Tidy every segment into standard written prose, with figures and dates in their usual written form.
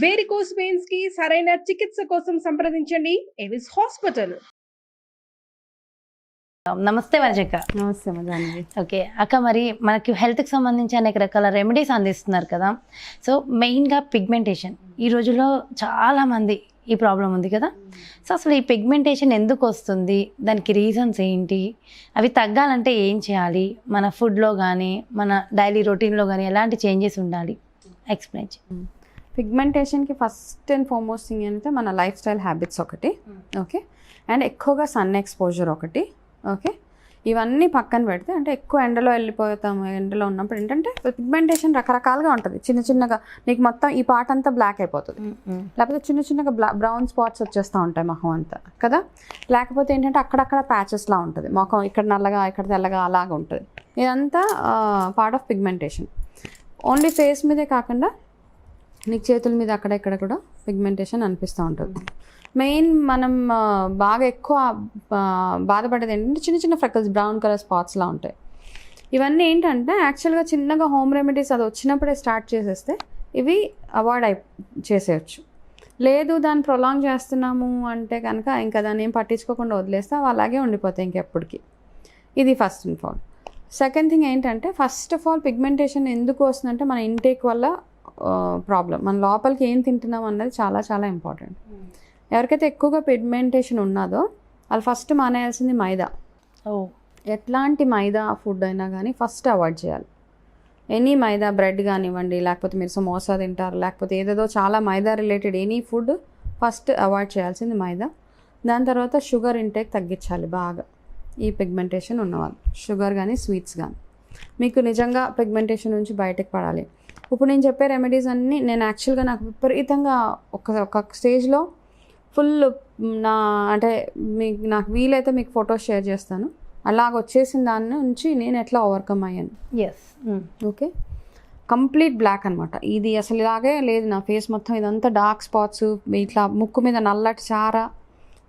Varicose veins కి సరైన చికిత్స కోసం సంప్రదించండి ఎవిస్ హాస్పిటల్. నమస్తే వర్జక్క. నమస్తే మదాని. ఓకే అక్క, మరి మనకి హెల్త్కి సంబంధించి అనేక రకాల రెమెడీస్ అందిస్తున్నారు కదా. సో మెయిన్గా పిగ్మెంటేషన్ ఈ రోజుల్లో చాలామంది ఈ ప్రాబ్లం ఉంది కదా. సో అసలు ఈ పిగ్మెంటేషన్ ఎందుకు వస్తుంది, దానికి రీజన్స్ ఏంటి, అవి తగ్గాలంటే ఏం చేయాలి, మన ఫుడ్లో కానీ మన డైలీ రొటీన్లో కానీ ఎలాంటి చేంజెస్ ఉండాలి, ఎక్స్ప్లెయిన్ చేయండి. పిగ్మెంటేషన్కి ఫస్ట్ అండ్ ఫార్మోస్ట్ థింగ్ ఏంటంటే మన లైఫ్ స్టైల్ హ్యాబిట్స్ ఒకటి, ఓకే, అండ్ ఎక్కువగా సన్ ఎక్స్పోజర్ ఒకటి, ఓకే. ఇవన్నీ పక్కన పెడితే, అంటే ఎక్కువ ఎండలో వెళ్ళిపోతాము, ఎండలో ఉన్నప్పుడు ఏంటంటే పిగ్మెంటేషన్ రకరకాలుగా ఉంటుంది. చిన్న చిన్నగా నీకు మొత్తం ఈ పార్ట్ అంతా బ్లాక్ అయిపోతుంది, లేకపోతే చిన్న చిన్నగా బ్రౌన్ స్పాట్స్ వచ్చేస్తూ ఉంటాయి మొహం అంతా కదా. లేకపోతే ఏంటంటే అక్కడక్కడ ప్యాచెస్లా ఉంటుంది మొఖం, ఇక్కడ నల్లగా ఇక్కడ తెల్లగా అలాగా ఉంటుంది. ఇదంతా part of pigmentation. Only face మీదే కాకుండా నీకు చేతుల మీద అక్కడ ఇక్కడ కూడా పిగ్మెంటేషన్ అనిపిస్తూ ఉంటుంది. మెయిన్ మనం బాగా ఎక్కువ బాధపడేది ఏంటంటే చిన్న చిన్న ఫ్రెకల్స్, బ్రౌన్ కలర్ స్పాట్స్లా ఉంటాయి. ఇవన్నీ ఏంటంటే యాక్చువల్గా చిన్నగా హోమ్ రెమెడీస్ అది వచ్చినప్పుడే స్టార్ట్ చేసేస్తే ఇవి అవాయిడ్ చేసేయచ్చు. లేదు దాన్ని ప్రొలాంగ్ చేస్తున్నాము అంటే కనుక ఇంకా దాన్ని ఏం పట్టించుకోకుండా వదిలేస్తే అవి అలాగే ఉండిపోతాయి ఇంకెప్పటికీ. ఇది first and all. Second thing ఏంటంటే, ఫస్ట్ ఆఫ్ ఆల్ పిగ్మెంటేషన్ ఎందుకు వస్తుందంటే మన ఇంటేక్ వల్ల ప్రాబ్లం. మన లోపలికి ఏం తింటున్నాం అన్నది చాలా చాలా ఇంపార్టెంట్. ఎవరికైతే ఎక్కువగా పిగ్మెంటేషన్ ఉన్నదో వాళ్ళు ఫస్ట్ మానేయాల్సింది మైదా. ఎట్లాంటి మైదా ఫుడ్ అయినా కానీ ఫస్ట్ అవాయిడ్ చేయాలి. ఎనీ మైదా, బ్రెడ్ కానివ్వండి, లేకపోతే మీరు సమోసా తింటారు, లేకపోతే ఏదేదో చాలా maida related any food first avoid చేయాల్సింది మైదా. దాని తర్వాత షుగర్ ఇంటేక్ తగ్గించాలి బాగా. ఈ పిగ్మెంటేషన్ ఉన్నవాళ్ళు షుగర్ కానీ స్వీట్స్ కానీ. మీకు నిజంగా పిగ్మెంటేషన్ నుంచి బయటకు పడాలి. ఇప్పుడు నేను చెప్పే రెమెడీస్ అన్నీ నేను యాక్చువల్గా నాకు విపరీతంగా ఒక స్టేజ్లో ఫుల్ అంటే నాకు వీలైతే మీకు ఫొటోస్ షేర్ చేస్తాను. అలాగ వచ్చేసిన దాని నుంచి నేను ఎట్లా ఓవర్కమ్ అయ్యాను. ఓకే, కంప్లీట్ బ్లాక్ అనమాట. ఇది అసలు ఇలాగే లేదు నా ఫేస్ మొత్తం, ఇదంతా డార్క్ స్పాట్స్, ఇట్లా ముక్కు మీద నల్లటి చార,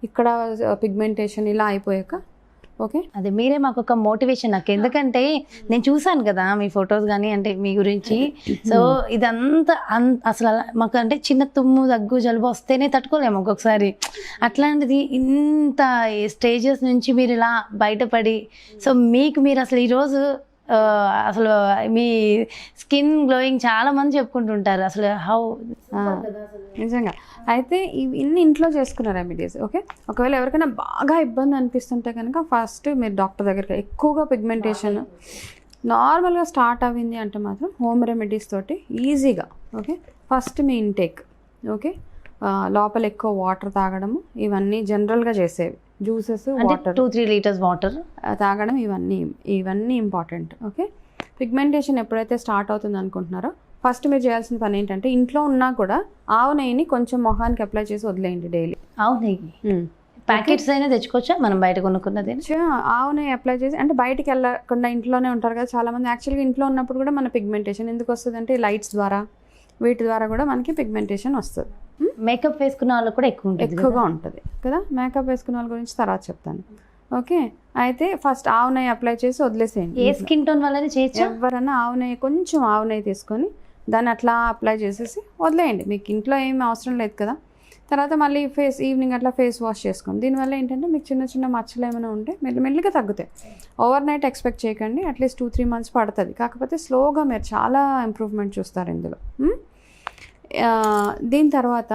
ఇక్కడ పిగ్మెంటేషన్ ఇలా అయిపోయాక. ఓకే, అదే మీరే మాకు ఒక మోటివేషన్ నాకు. ఎందుకంటే నేను చూసాను కదా మీ ఫొటోస్ కానీ అంటే మీ గురించి. సో ఇదంతా అసలు మాకు అంటే చిన్న తుమ్ము, దగ్గు, జలుబు వస్తేనే తట్టుకోలేము ఒక్కొక్కసారి. అట్లాంటిది ఇంత స్టేజెస్ నుంచి మీరు ఇలా బయటపడి, సో మీకు మీరు అసలు ఈరోజు అసలు మీ స్కిన్ గ్లోయింగ్ చాలా మంది చెప్పుకుంటుంటారు. అసలు హౌ నిజంగా అయితే ఇన్ని ఇంట్లో చేసుకున్న రెమెడీస్. ఓకే, ఒకవేళ ఎవరికైనా బాగా ఇబ్బంది అనిపిస్తుంటే కనుక ఫస్ట్ మీరు డాక్టర్ దగ్గరికి, ఎక్కువగా పిగ్మెంటేషన్ నార్మల్గా స్టార్ట్ అవ్వింది అంటే మాత్రం హోమ్ రెమెడీస్ తోటి ఈజీగా. ఓకే, ఫస్ట్ మీ ఇంటేక్. ఓకే, లోపల ఎక్కువ వాటర్ తాగడము, ఇవన్నీ జనరల్గా చేసేవి. జ్యూసెస్, వాటర్ 2-3 లీటర్స్ వాటర్ తాగడం, ఇవన్నీ ఇంపార్టెంట్. ఓకే, పిగ్మెంటేషన్ ఎప్పుడైతే స్టార్ట్ అవుతుంది అనుకుంటున్నారో ఫస్ట్ మీరు చేయాల్సిన పని ఏంటంటే, ఇంట్లో ఉన్నా కూడా ఆవు నెయ్యిని కొంచెం మొహానికి అప్లై చేసి వదిలేయండి డైలీ. ఆవు నెయ్యి ప్యాకెట్స్ అయినా తెచ్చుకోవచ్చా మనం బయట కొనుక్కున్నది? ఆవు నెయ్యి అప్లై చేసి, అంటే బయటికి వెళ్ళకుండా ఇంట్లోనే ఉంటారు కదా చాలామంది. యాక్చువల్గా ఇంట్లో ఉన్నప్పుడు కూడా మన పిగ్మెంటేషన్ ఎందుకు వస్తుంది అంటే లైట్స్ ద్వారా, వీటి ద్వారా కూడా మనకి పిగ్మెంటేషన్ వస్తుంది. మేకప్ వేసుకున్న వాళ్ళు కూడా ఎక్కువగా ఉంటుంది కదా. మేకప్ వేసుకున్న వాళ్ళ గురించి తర్వాత చెప్తాను. ఓకే, అయితే ఫస్ట్ ఆవు నెయ్యి అప్లై చేసి వదిలేసేయండి. ఏ స్కిన్ టోన్ వల్లనే చేయొచ్చు. ఎవరైనా కొంచెం ఆవు నెయ్యి తీసుకొని దాన్ని అట్లా అప్లై చేసేసి వదిలేయండి. మీకు ఇంట్లో ఏమి అవసరం లేదు కదా. తర్వాత మళ్ళీ ఈవినింగ్ అట్లా ఫేస్ వాష్ చేసుకోండి. దీనివల్ల ఏంటంటే మీకు చిన్న చిన్న మచ్చలు ఏమైనా ఉంటే మెల్లిగా తగ్గుతాయి. ఓవర్ నైట్ ఎక్స్పెక్ట్ చేయకండి, అట్లీస్ట్ 2-3 months పడుతుంది. కాకపోతే స్లోగా మీరు చాలా ఇంప్రూవ్మెంట్ చూస్తారు ఇందులో. దీని తర్వాత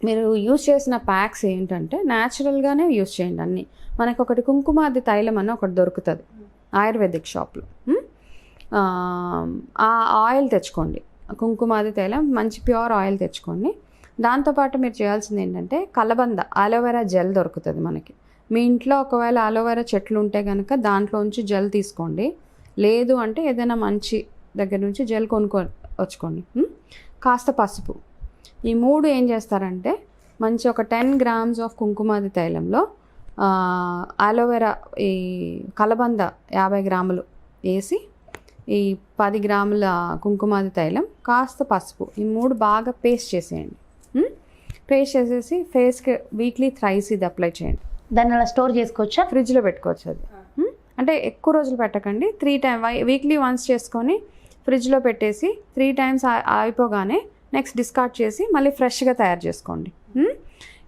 మీరు యూజ్ చేసిన ప్యాక్స్ ఏంటంటే న్యాచురల్గానే యూజ్ చేయండి అన్నీ. మనకు ఒకటి కుంకుమాది తైలం అని ఒకటి దొరుకుతుంది ఆయుర్వేదిక్ షాప్లో. ఆ ఆయిల్ తెచ్చుకోండి, కుంకుమాది తైలం మంచి ప్యూర్ ఆయిల్ తెచ్చుకోండి. దాంతోపాటు మీరు చేయాల్సింది ఏంటంటే కలబంద అలోవెరా జెల్ దొరుకుతుంది మనకి. మీ ఇంట్లో ఒకవేళ అలోవెరా చెట్లు ఉంటే కనుక దాంట్లోంచి జెల్ తీసుకోండి. లేదు అంటే ఏదైనా మంచి దగ్గర నుంచి జెల్ వచ్చుకోండి. కాస్త పసుపు. ఈ 3 ఏం చేస్తారంటే, మంచి ఒక 10 grams ఆఫ్ కుంకుమాది తైలంలో అలోవెరా, ఈ కలబంద 50 grams వేసి, ఈ 10 grams కుంకుమాది తైలం, కాస్త పసుపు, ఈ 3 బాగా పేస్ట్ చేసేయండి. పేస్ట్ చేసేసి ఫేస్కి వీక్లీ thrice ఇది అప్లై చేయండి. దాన్ని అలా స్టోర్ చేసుకోవచ్చా? ఫ్రిడ్జ్లో పెట్టుకోవచ్చు. అది అంటే ఎక్కువ రోజులు పెట్టకండి. 3 times వీక్లీ వన్స్ చేసుకొని ఫ్రిడ్జ్లో పెట్టేసి 3 times అయిపోగానే నెక్స్ట్ డిస్కార్డ్ చేసి మళ్ళీ ఫ్రెష్గా తయారు చేసుకోండి.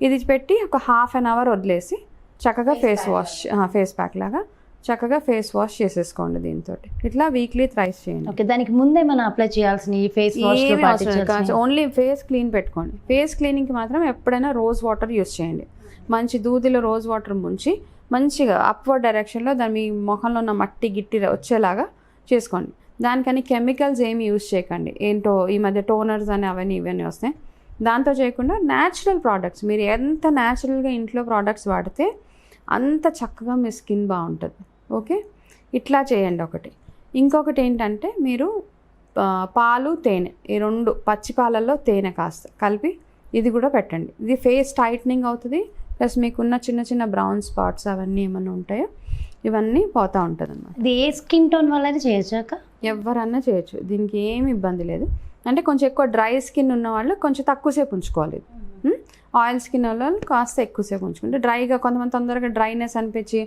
ఇది పెట్టి ఒక హాఫ్ అన్ అవర్ వదిలేసి చక్కగా ఫేస్ ప్యాక్ లాగా చక్కగా ఫేస్ వాష్ చేసేసుకోండి దీంతో. ఇట్లా వీక్లీ థ్రైస్ చేయండి. ఓకే, దానికి ముందే మనం అప్లై చేయాల్సిన ఈ face wash only face clean పెట్టుకోండి. ఫేస్ క్లీనింగ్కి మాత్రం ఎప్పుడైనా రోజ్ వాటర్ యూస్ చేయండి. మంచి దూదిలో రోజ్ వాటర్ ముంచి మంచిగా అప్వర్డ్ డైరెక్షన్లో దాని మీ మొహంలో ఉన్న మట్టి గిట్టి వచ్చేలాగా చేసుకోండి. దానికని కెమికల్స్ ఏమి యూస్ చేయకండి. ఏంటో ఈ మధ్య టోనర్స్ అని అవన్నీ ఇవన్నీ వస్తాయి. దాంతో చేయకుండా న్యాచురల్ ప్రోడక్ట్స్, మీరు ఎంత న్యాచురల్గా ఇంట్లో ప్రోడక్ట్స్ వాడితే అంత చక్కగా మీ స్కిన్ బాగుంటుంది. ఓకే, ఇట్లా చేయండి ఒకటి. ఇంకొకటి ఏంటంటే మీరు పాలు తేనె ఈ రెండు పచ్చి పాలల్లో తేనె కాస్త కలిపి ఇది కూడా పెట్టండి. ఇది ఫేస్ టైట్నింగ్ అవుతుంది, ప్లస్ మీకున్న చిన్న చిన్న బ్రౌన్ స్పాట్స్ అవన్నీ ఏమైనా ఉంటాయో ఇవన్నీ పోతూ ఉంటుంది అన్నమాట. ఇది ఏ స్కిన్ టోన్ వల్ల చేయొచ్చాక ఎవరన్నా చేయొచ్చు, దీనికి ఏమి ఇబ్బంది లేదు. అంటే కొంచెం ఎక్కువ డ్రై స్కిన్ ఉన్న వాళ్ళు కొంచెం తక్కువసేపు ఉంచుకోవాలి. ఆయిల్ స్కిన్ వాళ్ళు కాస్త ఎక్కువసేపు ఉంచుకుంటే డ్రైగా, కొంతమంది తొందరగా డ్రైనెస్ అనిపించి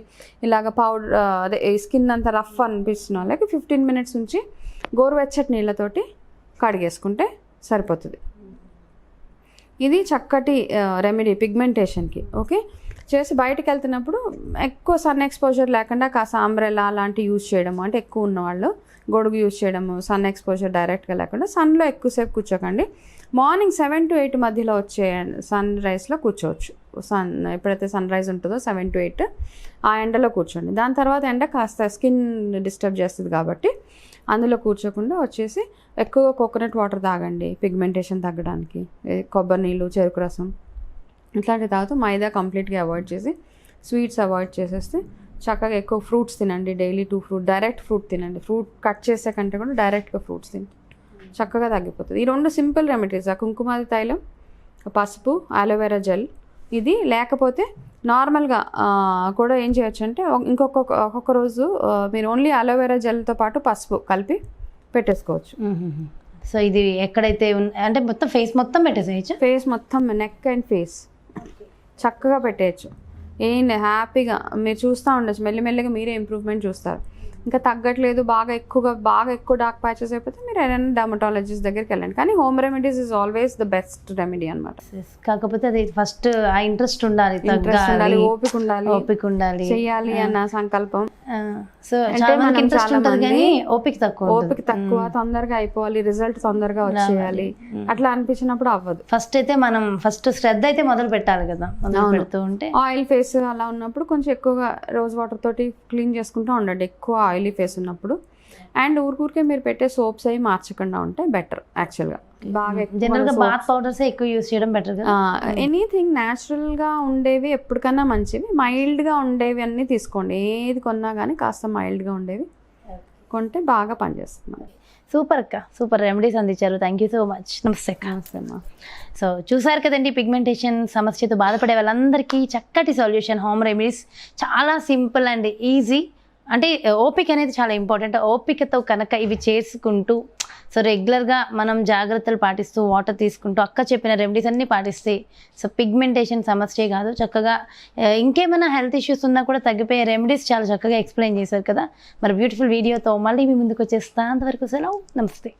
ఇలాగ పౌడర్ అదే స్కిన్ అంతా రఫ్ అనిపిస్తున్న వాళ్ళకి 15 minutes ఉంచి గోరువెచ్చటి నీళ్ళతోటి కడిగేసుకుంటే సరిపోతుంది. ఇది చక్కటి రెమెడీ పిగ్మెంటేషన్కి. ఓకే, చేసి బయటికి వెళ్తున్నప్పుడు ఎక్కువ సన్ ఎక్స్పోజర్ లేకుండా కాస్త అంబ్రెలా అలాంటివి యూజ్ చేయడము, అంటే ఎక్కువ ఉన్నవాళ్ళు గొడుగు యూజ్ చేయడము, సన్ ఎక్స్పోజర్ డైరెక్ట్గా లేకుండా సన్లో ఎక్కువసేపు కూర్చోకండి. మార్నింగ్ 7 to 8 మధ్యలో వచ్చే సన్ రైజ్లో కూర్చోవచ్చు. ఎప్పుడైతే సన్ రైజ్ ఉంటుందో 7 to 8 ఆ ఎండలో కూర్చోండి. దాని తర్వాత ఎండ కాస్త స్కిన్ డిస్టర్బ్ చేస్తుంది కాబట్టి అందులో కూర్చోకుండా వచ్చేసి ఎక్కువగా కోకోనట్ వాటర్ తాగండి పిగ్మెంటేషన్ తగ్గడానికి. కొబ్బరి నీళ్ళు, చెరుకు రసం ఇట్లాంటివి తాగుతూ మైదా కంప్లీట్గా అవాయిడ్ చేసి స్వీట్స్ అవాయిడ్ చేసేస్తే చక్కగా ఎక్కువ ఫ్రూట్స్ తినండి. డైలీ 2 fruit డైరెక్ట్ ఫ్రూట్ తినండి. ఫ్రూట్ కట్ చేసే కంటే కూడా డైరెక్ట్గా ఫ్రూట్స్ తిని చక్కగా తగ్గిపోతుంది. ఈ 2 సింపుల్ రెమెడీస్, కుంకుమాది తైలం, పసుపు, అలోవెరా జెల్. ఇది లేకపోతే నార్మల్గా కూడా ఏం చేయొచ్చు అంటే ఒక్కొక్క రోజు మీరు ఓన్లీ అలోవెరా జెల్తో పాటు పసుపు కలిపి పెట్టేసుకోవచ్చు. సో ఇది ఎక్కడైతే అంటే మొత్తం ఫేస్ మొత్తం పెట్టేసేయచ్చు. ఫేస్ మొత్తం నెక్ అండ్ ఫేస్ చక్కగా పెట్టేయచ్చు. ఏం హ్యాపీగా మీరు చూస్తూ ఉండొచ్చు, మెల్లిమెల్లిగా మీరే ఇంప్రూవ్మెంట్ చూస్తారు. ఇంకా తగ్గట్లేదు, బాగా ఎక్కువ డార్క్ ప్యాచెస్ అయిపోతే మీరు ఏదైనా డర్మటాలజిస్ట్ దగ్గరికి వెళ్ళండి. కానీ home remedies is always the best remedy అనమాట. కాకపోతే అది ఫస్ట్ ఆ ఇంట్రెస్ట్ ఉండాలి, ఓపిక ఉండాలి, చెయ్యాలి అన్న సంకల్పం. సో ఇంట్రెస్ట్ ఉంటుంది కానీ ఓపిక తక్కువ, తొందరగా అయిపోవాలి, రిజల్ట్ తొందరగా వచ్చేయాలి అట్లా అనిపించినప్పుడు అవ్వదు. ఫస్ట్ శ్రద్ధ అయితే మొదలు పెట్టాలి కదా. పెడుతూ ఉంటే ఆయిల్ ఫేస్ అలా ఉన్నప్పుడు కొంచెం ఎక్కువగా రోజ్ వాటర్ తోటి క్లీన్ చేసుకుంటూ ఉండండి, ఎక్కువ ఆయిలీ ఫేస్ ఉన్నప్పుడు. అండ్ ఊరికే మీరు పెట్టే సోప్స్ అవి మార్చకుండా ఉంటే బెటర్. యాక్చువల్గా బాగా జనరల్గా బాత్ పౌడర్స్ ఎక్కువ యూస్ చేయడం బెటర్. ఎనీథింగ్ న్యాచురల్గా ఉండేవి ఎప్పటికన్నా మంచివి. మైల్డ్గా ఉండేవి అన్నీ తీసుకోండి. ఏది కొన్నా కానీ కాస్త మైల్డ్గా ఉండేవి కొంటే బాగా పనిచేస్తుంది. సూపర్ అక్క, సూపర్ రెమెడీస్ అందించారు. Thank you so much. నమస్తే అక్క. నమస్తే అమ్మా. సో చూసారు కదండి, పిగ్మెంటేషన్ సమస్యతో బాధపడే వాళ్ళందరికీ చక్కటి సొల్యూషన్ హోమ్ రెమెడీస్. చాలా సింపుల్ అండ్ ఈజీ. అంటే ఓపిక అనేది చాలా ఇంపార్టెంట్. ఓపికతో కనుక ఇవి చేసుకుంటూ సో రెగ్యులర్గా మనం జాగ్రత్తలు పాటిస్తూ వాటర్ తీసుకుంటూ అక్క చెప్పిన రెమెడీస్ అన్నీ పాటిస్తే సో పిగ్మెంటేషన్ సమస్యే కాదు, చక్కగా ఇంకేమైనా హెల్త్ ఇష్యూస్ ఉన్నా కూడా తగ్గిపోయే రెమెడీస్ చాలా చక్కగా ఎక్స్ప్లెయిన్ చేశారు కదా. మరి బ్యూటిఫుల్ వీడియోతో మళ్ళీ మీ ముందుకు వచ్చేస్తా. అంతవరకు సెలవు, నమస్తే.